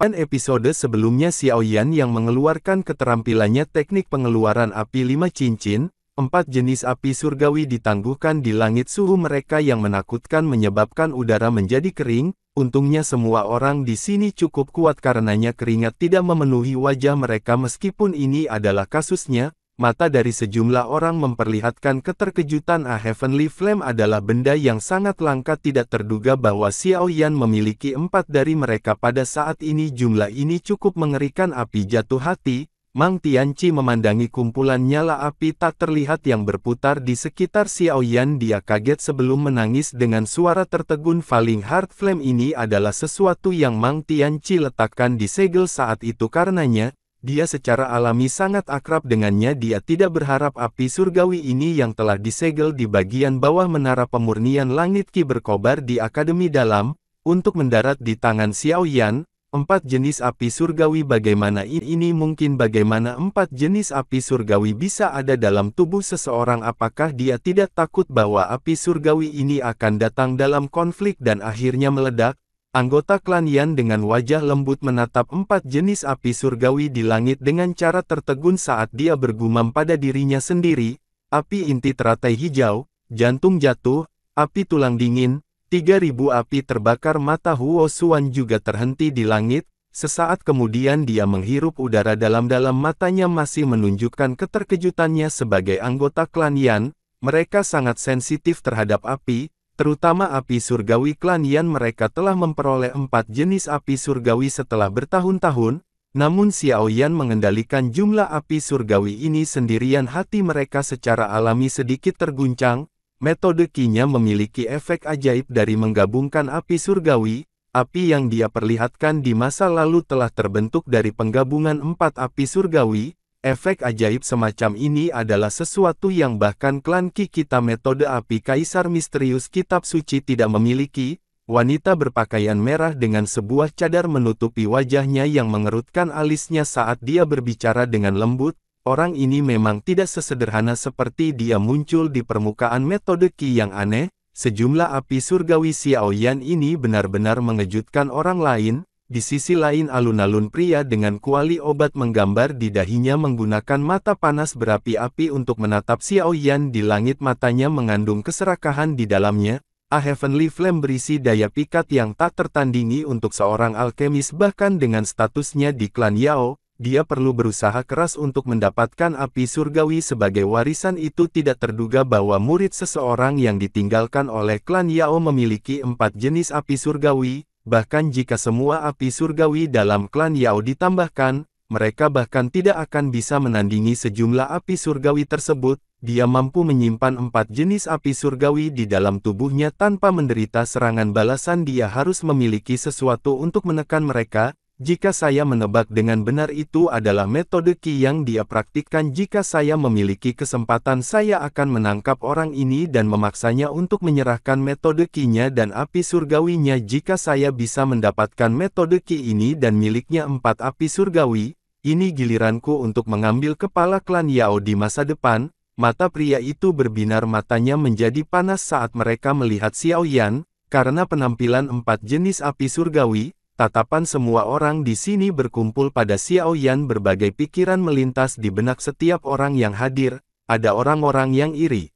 Pada episode sebelumnya Xiao Yan yang mengeluarkan keterampilannya teknik pengeluaran api 5 cincin, 4 jenis api surgawi ditangguhkan di langit. Suhu mereka yang menakutkan menyebabkan udara menjadi kering. Untungnya semua orang di sini cukup kuat karenanya keringat tidak memenuhi wajah mereka meskipun ini adalah kasusnya. Mata dari sejumlah orang memperlihatkan keterkejutan. A Heavenly Flame adalah benda yang sangat langka, tidak terduga bahwa Xiao Yan memiliki 4 dari mereka pada saat ini. Jumlah ini cukup mengerikan. Api jatuh hati. Mang Tianqi memandangi kumpulan nyala api tak terlihat yang berputar di sekitar Xiao Yan. Dia kaget sebelum menangis dengan suara tertegun. Falling Heart Flame ini adalah sesuatu yang Mang Tianqi letakkan di segel saat itu karenanya dia secara alami sangat akrab dengannya. Dia tidak berharap api surgawi ini yang telah disegel di bagian bawah menara pemurnian langit Qi berkobar di Akademi Dalam, untuk mendarat di tangan Xiao Yan. 4 jenis api surgawi, bagaimana ini mungkin? Bagaimana 4 jenis api surgawi bisa ada dalam tubuh seseorang? Apakah dia tidak takut bahwa api surgawi ini akan datang dalam konflik dan akhirnya meledak? Anggota klan Yan dengan wajah lembut menatap 4 jenis api surgawi di langit dengan cara tertegun saat dia bergumam pada dirinya sendiri. Api inti teratai hijau, jantung jatuh, api tulang dingin, 3000 api terbakar. Mata Huo Xuan juga terhenti di langit. Sesaat kemudian dia menghirup udara dalam-dalam, matanya masih menunjukkan keterkejutannya. Sebagai anggota klan Yan, mereka sangat sensitif terhadap api. Terutama api surgawi. Klan Yan mereka telah memperoleh 4 jenis api surgawi setelah bertahun-tahun, namun Xiao Yan mengendalikan jumlah api surgawi ini sendirian. Hati mereka secara alami sedikit terguncang. Metode Qi-nya memiliki efek ajaib dari menggabungkan api surgawi. Api yang dia perlihatkan di masa lalu telah terbentuk dari penggabungan 4 api surgawi. Efek ajaib semacam ini adalah sesuatu yang bahkan klan Qi kita metode api kaisar misterius kitab suci tidak memiliki. Wanita berpakaian merah dengan sebuah cadar menutupi wajahnya yang mengerutkan alisnya saat dia berbicara dengan lembut. Orang ini memang tidak sesederhana seperti dia muncul di permukaan metode Qi yang aneh. Sejumlah api surgawi Xiao Yan ini benar-benar mengejutkan orang lain. Di sisi lain alun-alun pria dengan kuali obat menggambar di dahinya menggunakan mata panas berapi-api untuk menatap Xiao Yan di langit. Matanya mengandung keserakahan di dalamnya. A Heavenly Flame berisi daya pikat yang tak tertandingi untuk seorang alkemis. Bahkan dengan statusnya di klan Yao, dia perlu berusaha keras untuk mendapatkan api surgawi sebagai warisan. Itu tidak terduga bahwa murid seseorang yang ditinggalkan oleh klan Yao memiliki 4 jenis api surgawi. Bahkan jika semua api surgawi dalam klan Yao ditambahkan, mereka bahkan tidak akan bisa menandingi sejumlah api surgawi tersebut. Dia mampu menyimpan 4 jenis api surgawi di dalam tubuhnya tanpa menderita serangan balasan. Dia harus memiliki sesuatu untuk menekan mereka. Jika saya menebak dengan benar, itu adalah metode Qi yang dia praktikkan. Jika saya memiliki kesempatan, saya akan menangkap orang ini dan memaksanya untuk menyerahkan metode Qi-nya dan api surgawinya. Jika saya bisa mendapatkan metode Qi ini dan miliknya 4 api surgawi, ini giliranku untuk mengambil kepala klan Yao di masa depan. Mata pria itu berbinar, matanya menjadi panas saat mereka melihat Xiao Yan. Karena penampilan 4 jenis api surgawi, tatapan semua orang di sini berkumpul pada Xiao Yan. Berbagai pikiran melintas di benak setiap orang yang hadir. Ada orang-orang yang iri.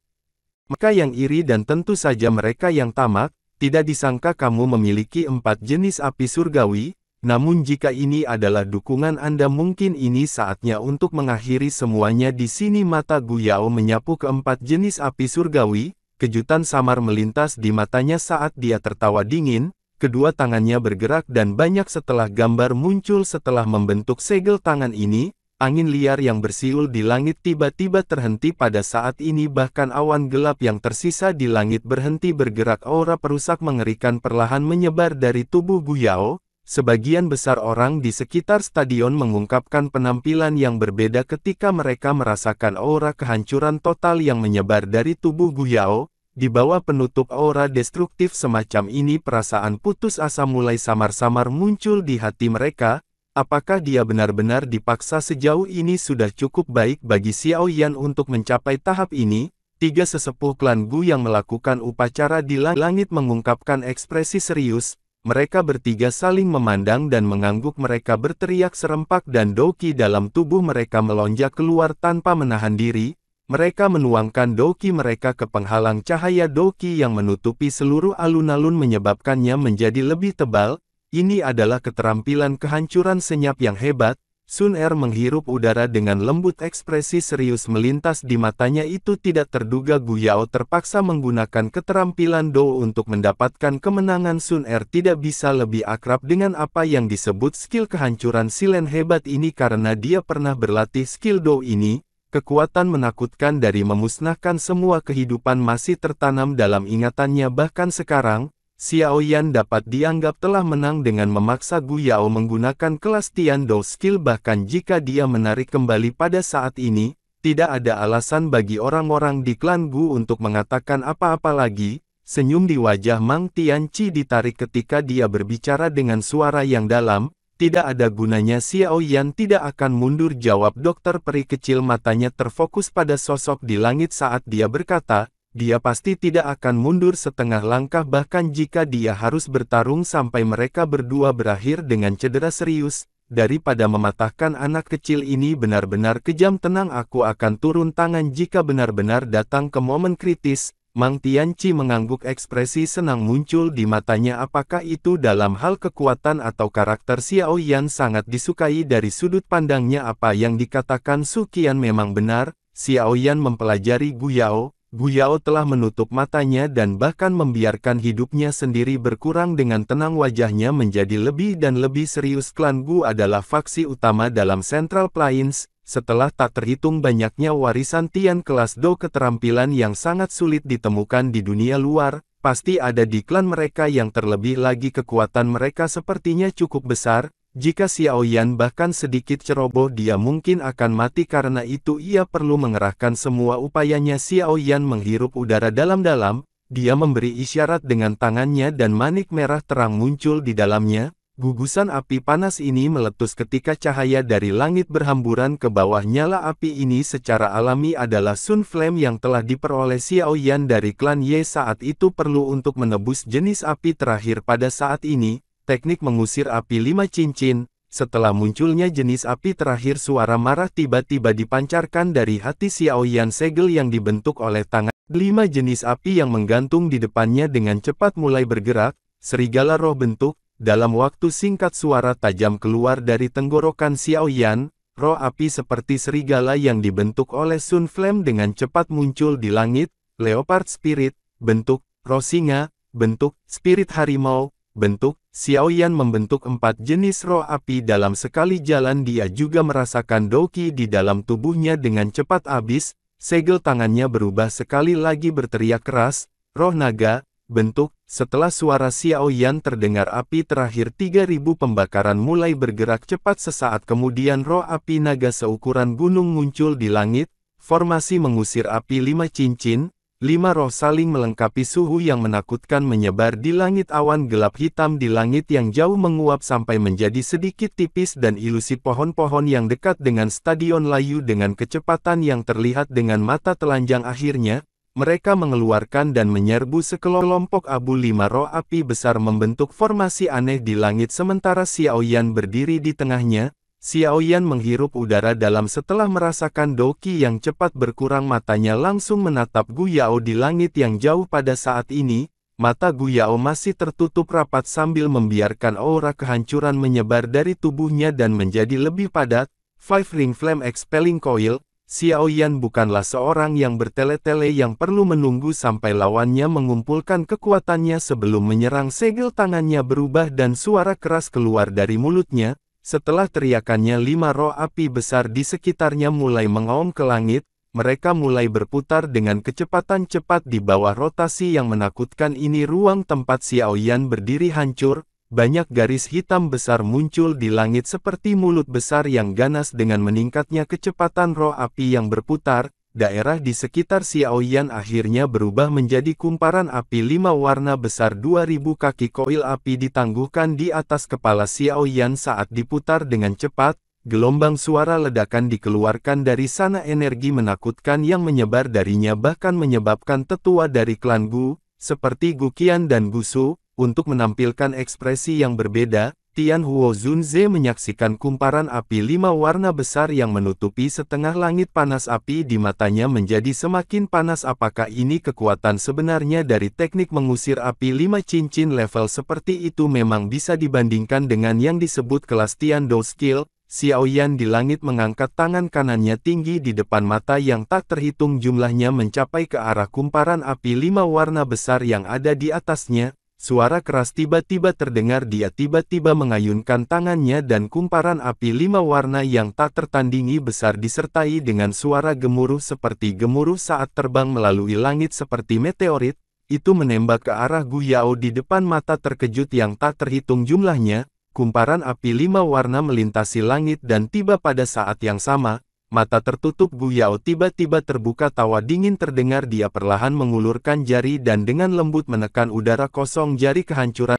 Mereka yang iri dan tentu saja mereka yang tamak. Tidak disangka kamu memiliki 4 jenis api surgawi. Namun jika ini adalah dukungan Anda, mungkin ini saatnya untuk mengakhiri semuanya di sini. Mata Gu Yao menyapu ke-4 jenis api surgawi. Kejutan samar melintas di matanya saat dia tertawa dingin. Kedua tangannya bergerak dan banyak setelah gambar muncul setelah membentuk segel tangan ini. Angin liar yang bersiul di langit tiba-tiba terhenti pada saat ini. Bahkan awan gelap yang tersisa di langit berhenti bergerak. Aura perusak mengerikan perlahan menyebar dari tubuh Gu Yao. Sebagian besar orang di sekitar stadion mengungkapkan penampilan yang berbeda ketika mereka merasakan aura kehancuran total yang menyebar dari tubuh Gu Yao. Di bawah penutup aura destruktif semacam ini, perasaan putus asa mulai samar-samar muncul di hati mereka. Apakah dia benar-benar dipaksa sejauh ini? Sudah cukup baik bagi Xiao Yan untuk mencapai tahap ini. 3 sesepuh klan Gu yang melakukan upacara di langit mengungkapkan ekspresi serius. Mereka bertiga saling memandang dan mengangguk. Mereka berteriak serempak dan doki dalam tubuh mereka melonjak keluar tanpa menahan diri. Mereka menuangkan doki mereka ke penghalang cahaya doki yang menutupi seluruh alun-alun menyebabkannya menjadi lebih tebal. Ini adalah keterampilan kehancuran senyap yang hebat. Sun Er menghirup udara dengan lembut, ekspresi serius melintas di matanya. Itu tidak terduga Gu Yao terpaksa menggunakan keterampilan Do untuk mendapatkan kemenangan. Sun Er tidak bisa lebih akrab dengan apa yang disebut skill kehancuran silen hebat ini karena dia pernah berlatih skill Do ini. Kekuatan menakutkan dari memusnahkan semua kehidupan masih tertanam dalam ingatannya. Bahkan sekarang, Xiao Yan dapat dianggap telah menang dengan memaksa Gu Yao menggunakan kelas Tian Do skill. Bahkan jika dia menarik kembali pada saat ini, tidak ada alasan bagi orang-orang di klan Gu untuk mengatakan apa-apa lagi. Senyum di wajah Mang Tianqi ditarik ketika dia berbicara dengan suara yang dalam. Tidak ada gunanya, Xiao Yan tidak akan mundur, jawab dokter peri kecil. Matanya terfokus pada sosok di langit saat dia berkata, dia pasti tidak akan mundur setengah langkah bahkan jika dia harus bertarung sampai mereka berdua berakhir dengan cedera serius. Daripada mematahkan anak kecil ini benar-benar kejam. Tenang, aku akan turun tangan jika benar-benar datang ke momen kritis. Mang Tianqi mengangguk, ekspresi senang muncul di matanya. Apakah itu dalam hal kekuatan atau karakter? Xiao Yan sangat disukai dari sudut pandangnya. Apa yang dikatakan Su Qian memang benar. Xiao Yan mempelajari Gu Yao. Gu Yao telah menutup matanya dan bahkan membiarkan hidupnya sendiri berkurang. Dengan tenang wajahnya menjadi lebih dan lebih serius. Klan Gu adalah faksi utama dalam Central Plains. Setelah tak terhitung banyaknya warisan Tian kelas Do, keterampilan yang sangat sulit ditemukan di dunia luar, pasti ada di klan mereka. Yang terlebih lagi kekuatan mereka sepertinya cukup besar. Jika Xiao Yan bahkan sedikit ceroboh, dia mungkin akan mati. Karena itu ia perlu mengerahkan semua upayanya. Xiao Yan menghirup udara dalam-dalam, dia memberi isyarat dengan tangannya dan manik merah terang muncul di dalamnya. Gugusan api panas ini meletus ketika cahaya dari langit berhamburan ke bawah. Nyala api ini secara alami adalah Sun Flame yang telah diperoleh Xiao Yan dari klan Ye saat itu perlu untuk menebus jenis api terakhir pada saat ini, teknik mengusir api 5 cincin. Setelah munculnya jenis api terakhir, suara marah tiba-tiba dipancarkan dari hati Xiao Yan. Segel yang dibentuk oleh tangan 5 jenis api yang menggantung di depannya dengan cepat mulai bergerak. Serigala roh bentuk. Dalam waktu singkat suara tajam keluar dari tenggorokan Xiao Yan. Roh api seperti serigala yang dibentuk oleh Sun Flame dengan cepat muncul di langit. Leopard Spirit, bentuk. Roh singa, bentuk. Spirit harimau, bentuk. Xiao Yan membentuk 4 jenis roh api dalam sekali jalan. Dia juga merasakan doki di dalam tubuhnya dengan cepat habis. Segel tangannya berubah sekali lagi, berteriak keras. Roh naga, bentuk. Setelah suara Xiao Yan terdengar, api terakhir 3000 pembakaran mulai bergerak cepat. Sesaat kemudian roh api naga seukuran gunung muncul di langit. Formasi mengusir api 5 cincin. 5 roh saling melengkapi. Suhu yang menakutkan menyebar di langit. Awan gelap hitam di langit yang jauh menguap sampai menjadi sedikit tipis dan ilusi pohon-pohon yang dekat dengan stadion layu dengan kecepatan yang terlihat dengan mata telanjang. Akhirnya, mereka mengeluarkan dan menyerbu sekelompok abu. 5 roh api besar membentuk formasi aneh di langit sementara Xiao Yan berdiri di tengahnya. Xiao Yan menghirup udara dalam setelah merasakan doki yang cepat berkurang. Matanya langsung menatap Gu Yao di langit yang jauh. Pada saat ini, mata Gu Yao masih tertutup rapat sambil membiarkan aura kehancuran menyebar dari tubuhnya dan menjadi lebih padat. 5 Ring Flame Expelling Coil. Xiao Yan bukanlah seorang yang bertele-tele yang perlu menunggu sampai lawannya mengumpulkan kekuatannya sebelum menyerang. Segel tangannya berubah dan suara keras keluar dari mulutnya. Setelah teriakannya, 5 roh api besar di sekitarnya mulai mengaum ke langit. Mereka mulai berputar dengan kecepatan cepat di bawah rotasi yang menakutkan ini. Ruang tempat Xiao Yan berdiri hancur. Banyak garis hitam besar muncul di langit seperti mulut besar yang ganas. Dengan meningkatnya kecepatan roh api yang berputar, daerah di sekitar Xiao Yan akhirnya berubah menjadi kumparan api 5 warna besar. 2000 kaki koil api ditangguhkan di atas kepala Xiao Yan saat diputar dengan cepat. Gelombang suara ledakan dikeluarkan dari sana, energi menakutkan yang menyebar darinya bahkan menyebabkan tetua dari klan Gu, seperti Gu Qian dan Gu Su, Untuk menampilkan ekspresi yang berbeda, Tianhuo Zunze menyaksikan kumparan api 5 warna besar yang menutupi setengah langit. Panas api di matanya menjadi semakin panas. Apakah ini kekuatan sebenarnya dari teknik mengusir api 5 cincin? Level seperti itu memang bisa dibandingkan dengan yang disebut kelas Tiandou Skill. Xiaoyan di langit mengangkat tangan kanannya tinggi di depan mata yang tak terhitung jumlahnya mencapai ke arah kumparan api 5 warna besar yang ada di atasnya. Suara keras tiba-tiba terdengar. Dia tiba-tiba mengayunkan tangannya dan kumparan api 5 warna yang tak tertandingi besar disertai dengan suara gemuruh seperti gemuruh saat terbang melalui langit seperti meteorit, itu menembak ke arah Gu Yao di depan mata. Terkejut yang tak terhitung jumlahnya, kumparan api 5 warna melintasi langit dan tiba pada saat yang sama. Mata tertutup Gu Yao tiba-tiba terbuka. Tawa dingin terdengar. Dia perlahan mengulurkan jari dan dengan lembut menekan udara kosong. Jari kehancuran